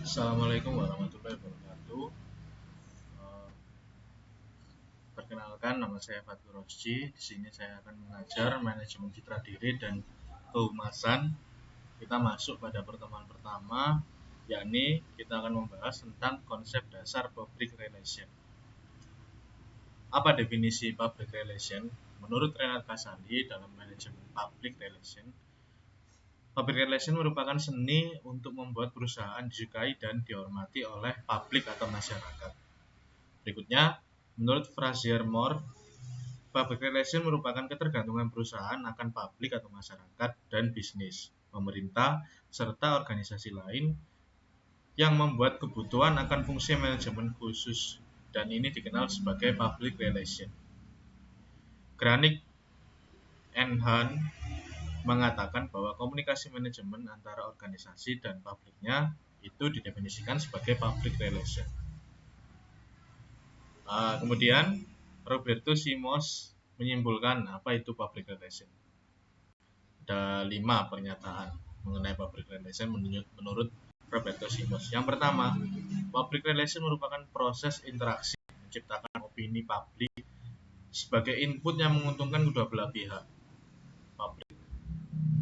Assalamualaikum warahmatullahi wabarakatuh. Eh, Perkenalkan, nama saya Fatur Rosji. Di sini saya akan mengajar manajemen citra diri dan kehumasan. Kita masuk pada pertemuan pertama, yakni kita akan membahas tentang konsep dasar public relation. Apa definisi public relation? Menurut Renat Kasali dalam manajemen public relation, public relation merupakan seni untuk membuat perusahaan disukai dan dihormati oleh publik atau masyarakat. Berikutnya, menurut Frazier Moore, public relation merupakan ketergantungan perusahaan akan publik atau masyarakat dan bisnis, pemerintah, serta organisasi lain yang membuat kebutuhan akan fungsi manajemen khusus, dan ini dikenal sebagai public relation. Granick and Hahn mengatakan bahwa komunikasi manajemen antara organisasi dan publiknya itu didefinisikan sebagai public relation. Kemudian Roberto Simos menyimpulkan apa itu public relation. Ada 5 pernyataan mengenai public relation menurut Roberto Simos. Yang pertama, public relation merupakan proses interaksi menciptakan opini publik sebagai input yang menguntungkan kedua belah pihak.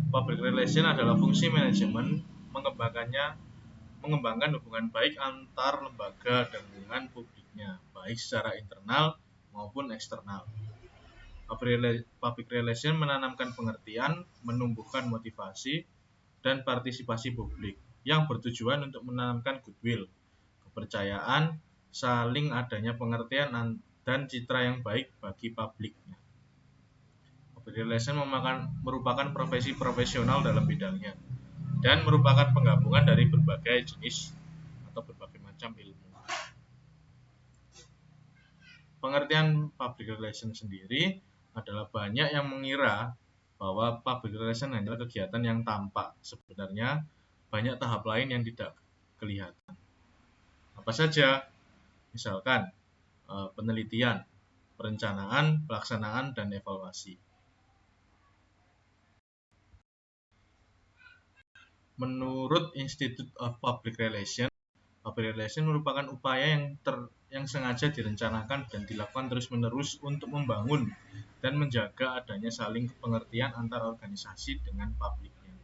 Public relation adalah fungsi manajemen mengembangkan hubungan baik antar lembaga dengan publiknya, baik secara internal maupun eksternal. Public relation menanamkan pengertian, menumbuhkan motivasi, dan partisipasi publik yang bertujuan untuk menanamkan goodwill, kepercayaan, saling adanya pengertian, dan citra yang baik bagi publiknya. Public relation merupakan profesi profesional dalam bidangnya dan merupakan penggabungan dari berbagai jenis atau berbagai macam ilmu. Pengertian public relation sendiri adalah banyak yang mengira bahwa public relation hanyalah kegiatan yang tampak. Sebenarnya banyak tahap lain yang tidak kelihatan. Apa saja? Misalkan penelitian, perencanaan, pelaksanaan, dan evaluasi. Menurut Institute of Public Relations, public relation merupakan upaya yang sengaja direncanakan dan dilakukan terus-menerus untuk membangun dan menjaga adanya saling pengertian antar organisasi dengan publiknya.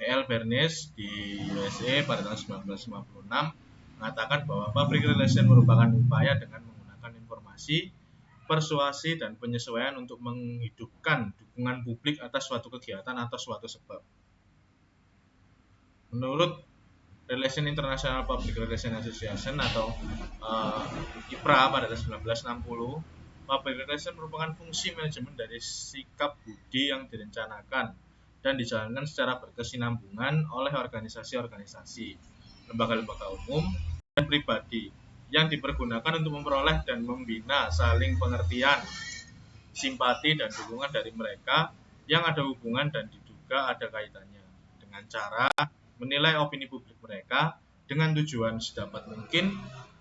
E.L. Bernays di USA pada tahun 1956 mengatakan bahwa public relation merupakan upaya dengan menggunakan informasi, persuasi, dan penyesuaian untuk menghidupkan dukungan publik atas suatu kegiatan atau suatu sebab. Menurut Relation International Public Relations Association atau IPRA pada tahun 1960, public relation merupakan fungsi manajemen dari sikap budi yang direncanakan dan dijalankan secara berkesinambungan oleh organisasi-organisasi, lembaga-lembaga umum, dan pribadi yang dipergunakan untuk memperoleh dan membina saling pengertian, simpati, dan dukungan dari mereka yang ada hubungan dan diduga ada kaitannya dengan cara menilai opini publik mereka dengan tujuan sedapat mungkin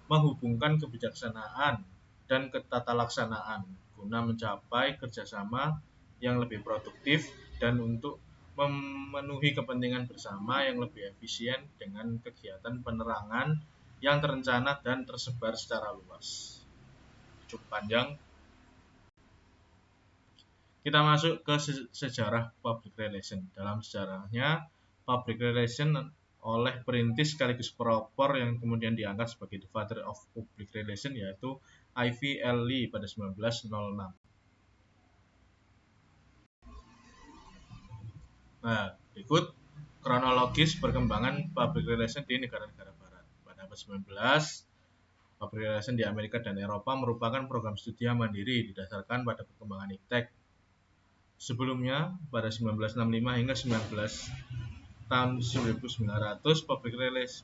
menghubungkan kebijaksanaan dan ketatalaksanaan guna mencapai kerjasama yang lebih produktif dan untuk memenuhi kepentingan bersama yang lebih efisien dengan kegiatan penerangan yang terencana dan tersebar secara luas. Cukup panjang. Kita masuk ke sejarah public relation. Dalam sejarahnya, public relation oleh perintis sekaligus pelopor yang kemudian diangkat sebagai the father of public relation yaitu Ivy L. Lee pada 1906. Nah, berikut kronologis perkembangan public relation di negara-negara barat. Pada abad 19, public relation di Amerika dan Eropa merupakan program studi mandiri didasarkan pada perkembangan iptek. Sebelumnya, pada 1965 hingga 1900,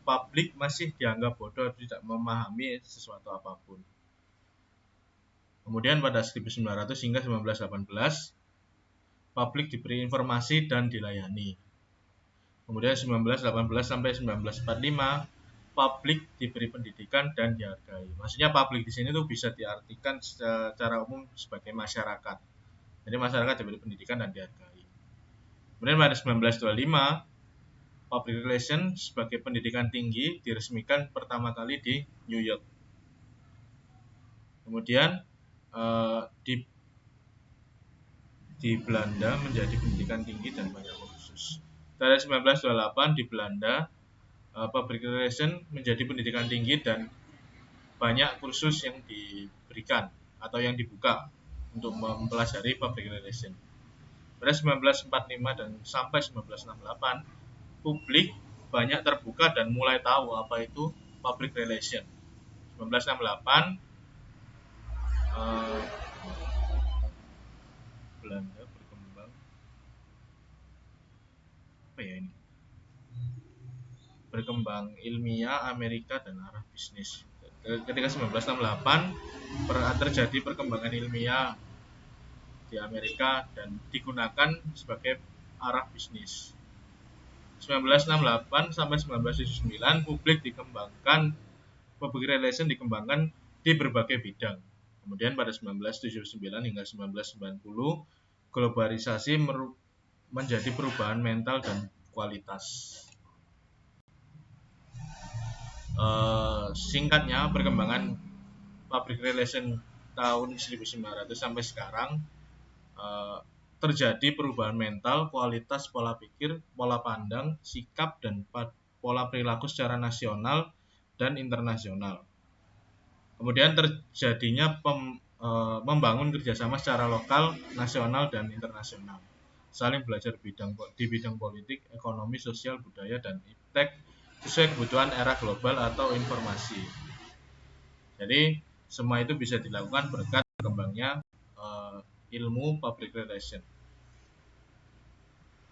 publik masih dianggap bodoh atau tidak memahami sesuatu apapun. Kemudian pada 1900 hingga 1918, publik diberi informasi dan dilayani. Kemudian 1918 sampai 1945, publik diberi pendidikan dan dihargai. Maksudnya publik di sini tuh bisa diartikan secara umum sebagai masyarakat. Jadi masyarakat diberi pendidikan dan dihargai. Kemudian pada 1925, Public Relation sebagai pendidikan tinggi diresmikan pertama kali di New York. Kemudian di Belanda menjadi pendidikan tinggi dan banyak kursus. Pada 1928 di Belanda, Public Relation menjadi pendidikan tinggi dan banyak kursus yang diberikan atau yang dibuka untuk mempelajari Public Relation. Pada 1945 dan sampai 1968, publik banyak terbuka dan mulai tahu apa itu Public Relation. 1968 Belanda berkembang berkembang ilmiah Amerika dan arah bisnis. Ketika 1968 terjadi perkembangan ilmiah di Amerika dan digunakan sebagai arah bisnis. 1968 sampai 1979 public relation dikembangkan di berbagai bidang. Kemudian pada 1979 hingga 1990 globalisasi menjadi perubahan mental dan kualitas. Singkatnya, perkembangan public relation tahun 1900 sampai sekarang terjadi perubahan mental, kualitas pola pikir, pola pandang, sikap, dan pola perilaku secara nasional dan internasional. Kemudian terjadinya membangun kerjasama secara lokal, nasional, dan internasional. Saling belajar di bidang politik, ekonomi, sosial, budaya, dan iptek sesuai kebutuhan era global atau informasi. Jadi semua itu bisa dilakukan berkat berkembangnya ilmu public relation.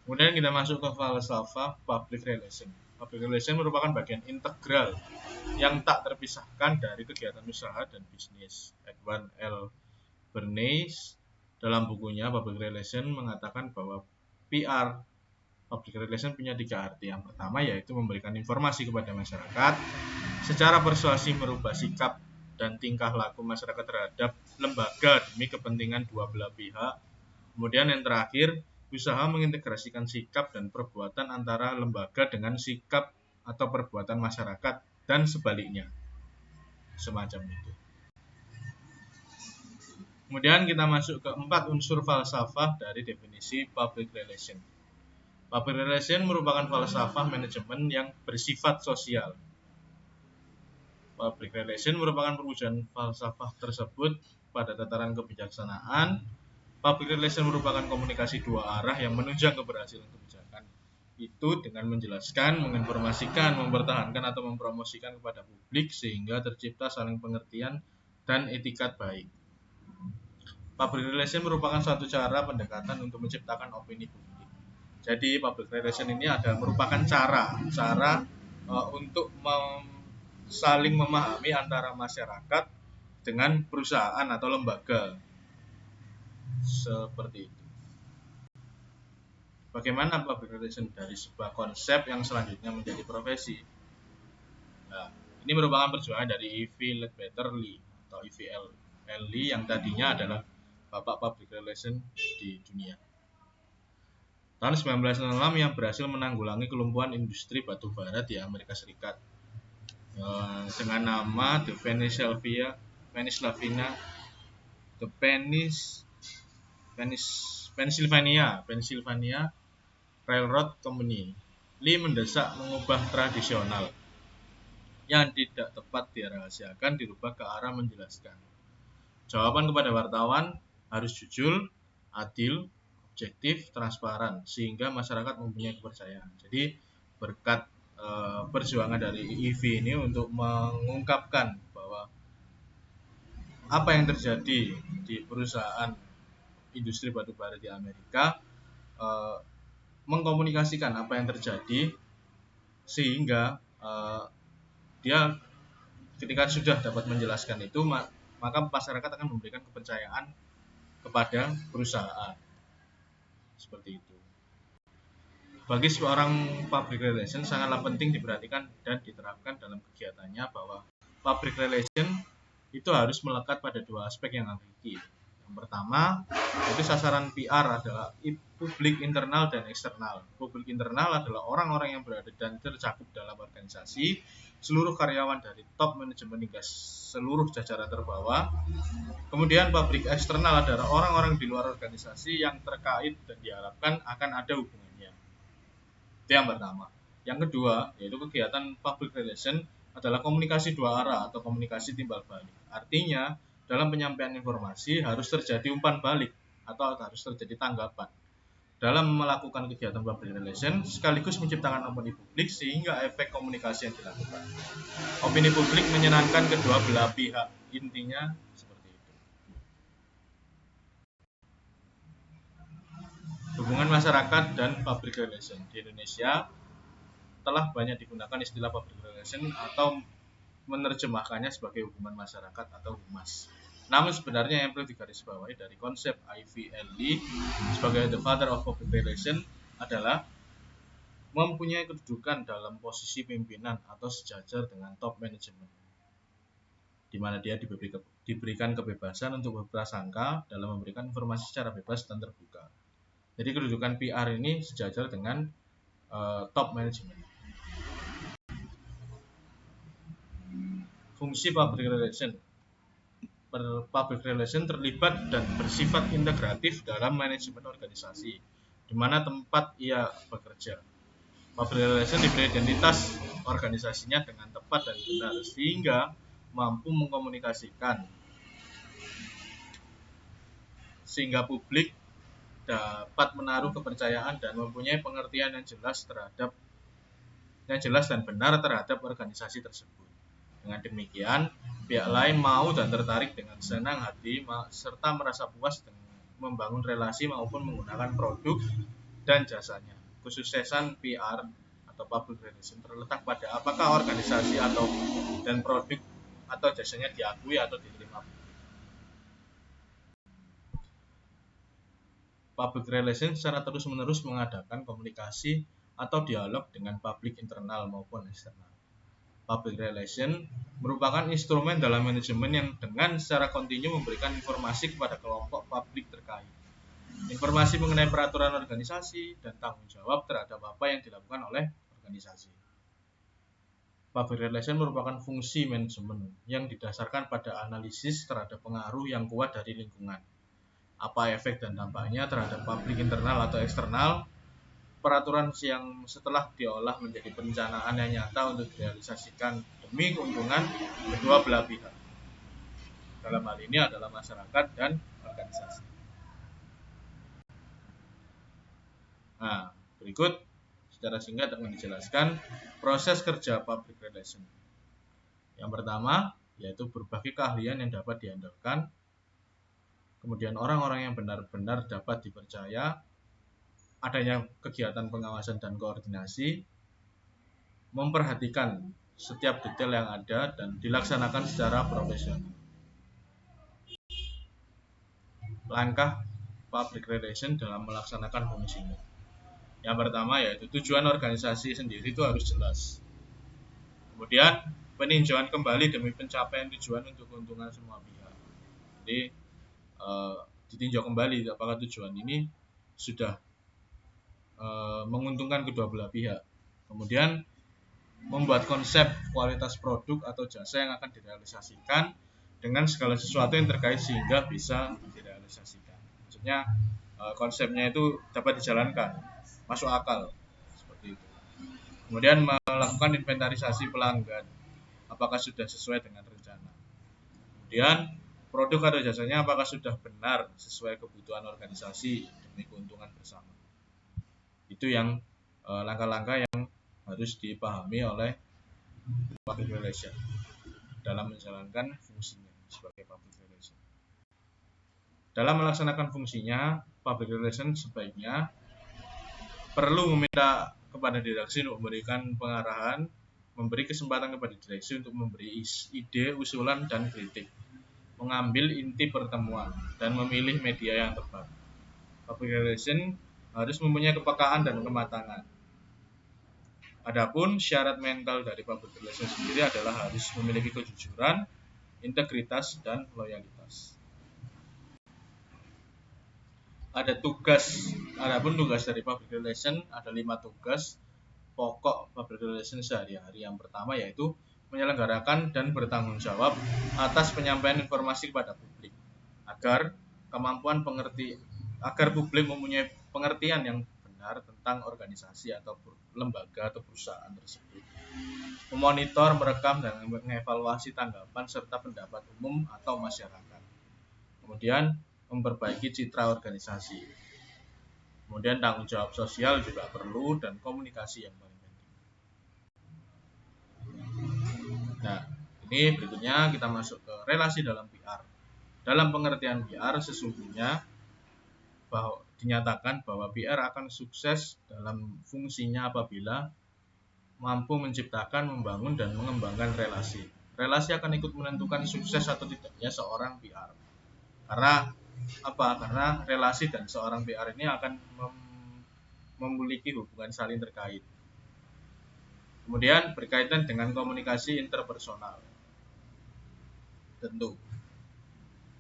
Kemudian kita masuk ke falsafah public relation. Public relation merupakan bagian integral yang tak terpisahkan dari kegiatan usaha dan bisnis. Edward L. Bernays dalam bukunya Public Relation mengatakan bahwa PR Public Relation punya 3 arti. Yang pertama yaitu memberikan informasi kepada masyarakat, secara persuasi merubah sikap dan tingkah laku masyarakat terhadap lembaga demi kepentingan dua belah pihak. Kemudian yang terakhir, usaha mengintegrasikan sikap dan perbuatan antara lembaga dengan sikap atau perbuatan masyarakat dan sebaliknya. Semacam itu. Kemudian kita masuk ke 4 unsur falsafah dari definisi public relation. Public relation merupakan falsafah manajemen yang bersifat sosial. Public relation merupakan perwujudan falsafah tersebut pada tataran kebijaksanaan. Public relation merupakan komunikasi dua arah yang menunjang keberhasilan kebijakan. Itu dengan menjelaskan, menginformasikan, mempertahankan atau mempromosikan kepada publik sehingga tercipta saling pengertian dan etikat baik. Public relation merupakan suatu cara pendekatan untuk menciptakan opini publik. Jadi public relation ini adalah merupakan cara untuk saling memahami antara masyarakat dengan perusahaan atau lembaga. Seperti itu. Bagaimana public relation dari sebuah konsep yang selanjutnya menjadi profesi? Nah, ini merupakan perjuangan dari E.V. Ledbetter Lee atau E.V.L. Lee yang tadinya adalah bapak public relation di dunia. Tahun 1966 yang berhasil menanggulangi kelumpuhan industri batu bara di Amerika Serikat dengan nama The Pennsylvania Railroad Company. Lee mendesak mengubah tradisional yang tidak tepat dirahasiakan dirubah ke arah menjelaskan. Jawaban kepada wartawan harus jujur, adil, objektif, transparan sehingga masyarakat mempunyai kepercayaan. Jadi berkat perjuangan dari EV ini untuk mengungkapkan bahwa apa yang terjadi di perusahaan industri batubara di Amerika, mengkomunikasikan apa yang terjadi sehingga dia ketika sudah dapat menjelaskan itu maka masyarakat akan memberikan kepercayaan kepada perusahaan. Seperti itu. Bagi seorang public relation sangatlah penting diperhatikan dan diterapkan dalam kegiatannya bahwa public relation itu harus melekat pada 2 aspek yang hakiki. Yang pertama, itu sasaran PR adalah publik internal dan eksternal. Publik internal adalah orang-orang yang berada dan tercakup dalam organisasi, seluruh karyawan dari top manajemen hingga seluruh jajaran terbawah. Kemudian publik eksternal adalah orang-orang di luar organisasi yang terkait dan diharapkan akan ada hubungannya. Itu yang pertama. Yang kedua, yaitu kegiatan public relation adalah komunikasi dua arah atau komunikasi timbal balik. Artinya, dalam penyampaian informasi harus terjadi umpan balik atau harus terjadi tanggapan. Dalam melakukan kegiatan public relation sekaligus menciptakan opini publik sehingga efek komunikasi yang dilakukan. Opini publik menyenangkan kedua belah pihak. Intinya seperti itu. Hubungan masyarakat dan public relation di Indonesia telah banyak digunakan istilah public relation atau menerjemahkannya sebagai hubungan masyarakat atau humas. Namun sebenarnya yang perlu digarisbawahi dari konsep IVL Lee sebagai the father of public relation adalah mempunyai kedudukan dalam posisi pimpinan atau sejajar dengan top manajemen, di mana dia diberikan kebebasan untuk berprasangka dalam memberikan informasi secara bebas dan terbuka. Jadi kedudukan PR ini sejajar dengan top manajemen. Fungsi public relation. Public relation terlibat dan bersifat integratif dalam manajemen organisasi, di mana tempat ia bekerja. Public relation diberi identitas organisasinya dengan tepat dan benar, sehingga mampu mengkomunikasikan, sehingga publik dapat menaruh kepercayaan dan mempunyai pengertian yang jelas dan benar terhadap organisasi tersebut. Dengan demikian, pihak lain mau dan tertarik dengan senang hati serta merasa puas dengan membangun relasi maupun menggunakan produk dan jasanya. Kesuksesan PR atau public relation terletak pada apakah organisasi dan produk atau jasanya diakui atau diterima. Public relation secara terus-menerus mengadakan komunikasi atau dialog dengan publik internal maupun eksternal. Public relation merupakan instrumen dalam manajemen yang dengan secara kontinu memberikan informasi kepada kelompok publik terkait. Informasi mengenai peraturan organisasi dan tanggung jawab terhadap apa yang dilakukan oleh organisasi. Public relation merupakan fungsi manajemen yang didasarkan pada analisis terhadap pengaruh yang kuat dari lingkungan. Apa efek dan dampaknya terhadap publik internal atau eksternal, peraturan yang setelah diolah menjadi perencanaan yang nyata untuk direalisasikan demi keuntungan kedua belah pihak. Dalam hal ini adalah masyarakat dan organisasi. Nah, berikut secara singkat akan dijelaskan proses kerja public relation. Yang pertama, yaitu berbagai keahlian yang dapat diandalkan, kemudian orang-orang yang benar-benar dapat dipercaya, adanya kegiatan pengawasan dan koordinasi, memperhatikan setiap detail yang ada dan dilaksanakan secara profesional. Langkah public relation dalam melaksanakan fungsinya. Yang pertama yaitu tujuan organisasi sendiri itu harus jelas. Kemudian peninjauan kembali demi pencapaian tujuan untuk keuntungan semua pihak. Jadi ditinjau kembali apakah tujuan ini sudah menguntungkan kedua belah pihak. Kemudian membuat konsep kualitas produk atau jasa yang akan direalisasikan dengan segala sesuatu yang terkait sehingga bisa direalisasikan. Maksudnya konsepnya itu dapat dijalankan, masuk akal seperti itu. Kemudian melakukan inventarisasi pelanggan, apakah sudah sesuai dengan rencana. Kemudian produk atau jasanya apakah sudah benar sesuai kebutuhan organisasi demi keuntungan bersama. Itu yang langkah-langkah yang harus dipahami oleh public relation dalam menjalankan fungsinya sebagai public relation. Dalam melaksanakan fungsinya, public relation sebaiknya perlu meminta kepada direksi untuk memberikan pengarahan, memberi kesempatan kepada direksi untuk memberi ide, usulan, dan kritik, mengambil inti pertemuan, dan memilih media yang tepat. Public relation harus mempunyai kepekaan dan kematangan. Adapun syarat mental dari public relation sendiri adalah harus memiliki kejujuran, integritas, dan loyalitas. adapun tugas dari public relation ada 5 tugas pokok public relation sehari-hari. Yang pertama yaitu menyelenggarakan dan bertanggung jawab atas penyampaian informasi kepada publik agar publik mempunyai pengertian yang benar tentang organisasi atau lembaga atau perusahaan tersebut. Memonitor, merekam, dan mengevaluasi tanggapan serta pendapat umum atau masyarakat. Kemudian memperbaiki citra organisasi. Kemudian tanggung jawab sosial juga perlu dan komunikasi yang paling penting. Nah, ini berikutnya kita masuk ke relasi dalam PR. Dalam pengertian PR sesungguhnya dinyatakan bahwa PR akan sukses dalam fungsinya apabila mampu menciptakan, membangun, dan mengembangkan relasi. Relasi akan ikut menentukan sukses atau tidaknya seorang PR. Karena apa? Karena relasi dan seorang PR ini akan memiliki hubungan saling terkait. Kemudian berkaitan dengan komunikasi interpersonal. Tentu.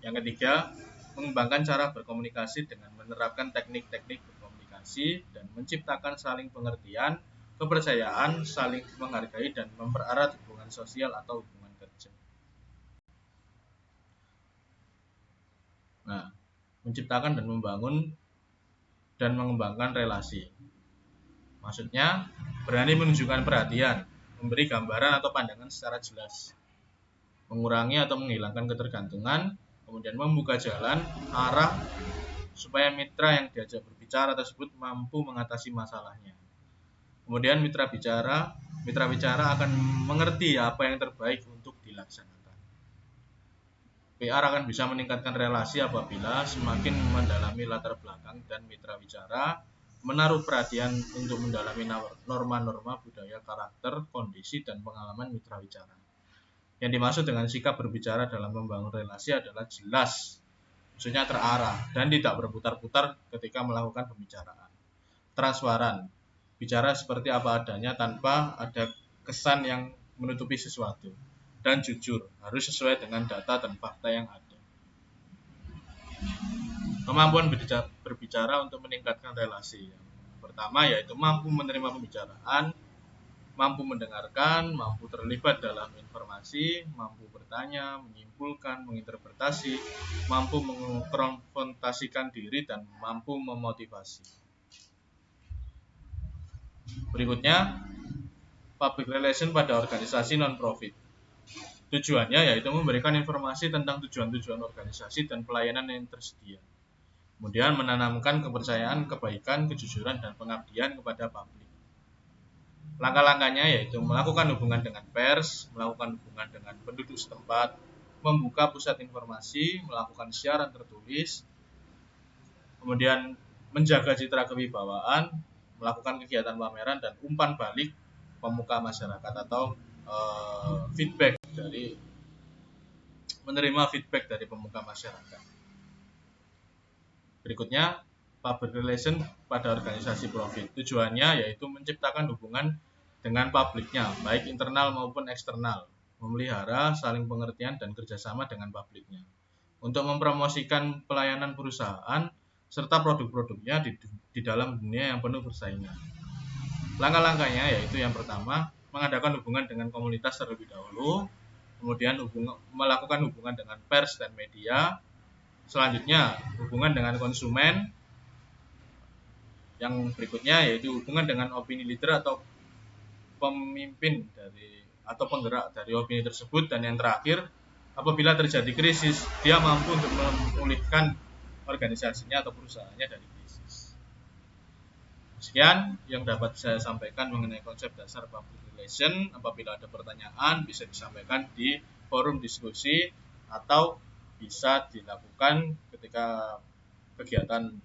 Yang ketiga, mengembangkan cara berkomunikasi dengan menerapkan teknik-teknik berkomunikasi dan menciptakan saling pengertian, kepercayaan, saling menghargai, dan mempererat hubungan sosial atau hubungan kerja. Nah, menciptakan dan membangun dan mengembangkan relasi. Maksudnya, berani menunjukkan perhatian, memberi gambaran atau pandangan secara jelas, mengurangi atau menghilangkan ketergantungan, kemudian membuka jalan, arah, supaya mitra yang diajak berbicara tersebut mampu mengatasi masalahnya. Kemudian mitra bicara akan mengerti apa yang terbaik untuk dilaksanakan. PR akan bisa meningkatkan relasi apabila semakin mendalami latar belakang dan mitra bicara, menaruh perhatian untuk mendalami norma-norma budaya, karakter, kondisi, dan pengalaman mitra bicara. Yang dimaksud dengan sikap berbicara dalam membangun relasi adalah jelas, maksudnya terarah, dan tidak berputar-putar ketika melakukan pembicaraan. Transparan, bicara seperti apa adanya tanpa ada kesan yang menutupi sesuatu. Dan jujur, harus sesuai dengan data dan fakta yang ada. Kemampuan berbicara untuk meningkatkan relasi. Yang pertama yaitu mampu menerima pembicaraan, mampu mendengarkan, mampu terlibat dalam informasi, mampu bertanya, menyimpulkan, menginterpretasi, mampu mengkonfrontasikan diri, dan mampu memotivasi. Berikutnya, public relation pada organisasi non-profit. Tujuannya yaitu memberikan informasi tentang tujuan-tujuan organisasi dan pelayanan yang tersedia. Kemudian menanamkan kepercayaan, kebaikan, kejujuran, dan pengabdian kepada publik. Langkah-langkahnya yaitu melakukan hubungan dengan pers, melakukan hubungan dengan penduduk setempat, membuka pusat informasi, melakukan siaran tertulis, kemudian menjaga citra kewibawaan, melakukan kegiatan pameran, dan umpan balik pemuka masyarakat atau menerima feedback dari pemuka masyarakat. Berikutnya, public relation pada organisasi profit. Tujuannya yaitu menciptakan hubungan dengan publiknya, baik internal maupun eksternal, memelihara saling pengertian dan kerjasama dengan publiknya, untuk mempromosikan pelayanan perusahaan serta produk-produknya di dalam dunia yang penuh persaingan. Langkah-langkahnya yaitu yang pertama, mengadakan hubungan dengan komunitas terlebih dahulu, kemudian melakukan hubungan dengan pers dan media, selanjutnya hubungan dengan konsumen, yang berikutnya yaitu hubungan dengan opini leader atau pemimpin atau penggerak dari opini tersebut, dan yang terakhir, apabila terjadi krisis, dia mampu untuk memulihkan organisasinya atau perusahaannya dari krisis. Sekian yang dapat saya sampaikan mengenai konsep dasar public relation. Apabila ada pertanyaan bisa disampaikan di forum diskusi atau bisa dilakukan ketika kegiatan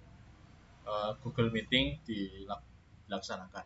Google Meeting dilaksanakan.